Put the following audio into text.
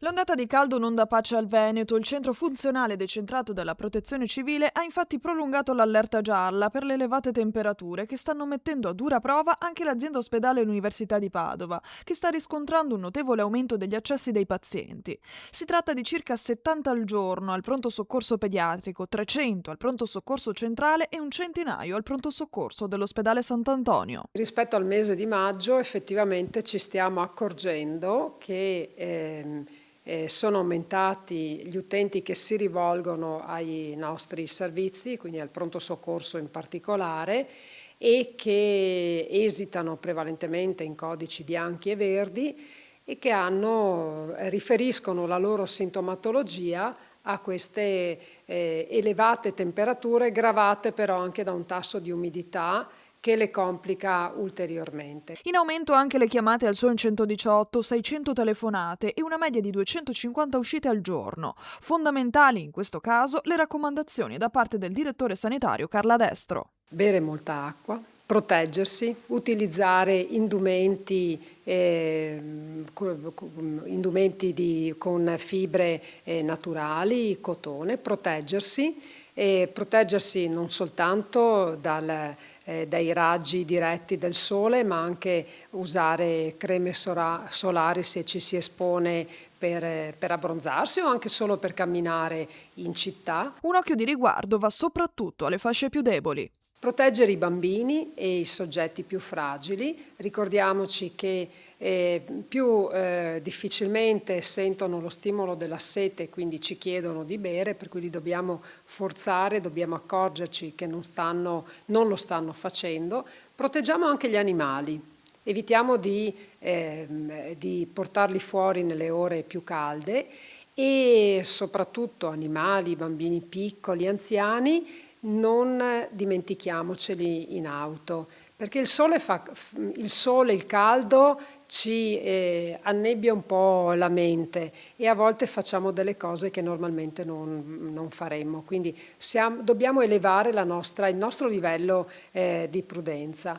L'ondata di caldo non dà pace al Veneto. Il centro funzionale decentrato della Protezione Civile ha infatti prolungato l'allerta gialla per le elevate temperature che stanno mettendo a dura prova anche l'azienda ospedale Università di Padova, che sta riscontrando un notevole aumento degli accessi dei pazienti. Si tratta di circa 70 al giorno al pronto soccorso pediatrico, 300 al pronto soccorso centrale e un centinaio al pronto soccorso dell'ospedale Sant'Antonio. Rispetto al mese di maggio effettivamente ci stiamo accorgendo che sono aumentati gli utenti che si rivolgono ai nostri servizi, quindi al pronto soccorso in particolare, e che esitano prevalentemente in codici bianchi e verdi e che riferiscono la loro sintomatologia a queste elevate temperature, gravate però anche da un tasso di umidità che le complica ulteriormente. In aumento anche le chiamate al Suon 118, 600 telefonate e una media di 250 uscite al giorno. Fondamentali in questo caso le raccomandazioni da parte del direttore sanitario Carla Destro. Bere molta acqua, proteggersi, utilizzare indumenti con fibre naturali, cotone, proteggersi non soltanto dai raggi diretti del sole, ma anche usare creme solari se ci si espone per abbronzarsi o anche solo per camminare in città. Un occhio di riguardo va soprattutto alle fasce più deboli. Proteggere i bambini e i soggetti più fragili. Ricordiamoci che più difficilmente sentono lo stimolo della sete, quindi ci chiedono di bere, per cui li dobbiamo forzare, dobbiamo accorgerci che non lo stanno facendo. Proteggiamo anche gli animali. Evitiamo di portarli fuori nelle ore più calde e soprattutto animali, bambini piccoli, anziani, non dimentichiamoceli in auto, perché il sole, il caldo ci annebbia un po' la mente e a volte facciamo delle cose che normalmente non faremmo, quindi dobbiamo elevare il nostro livello di prudenza.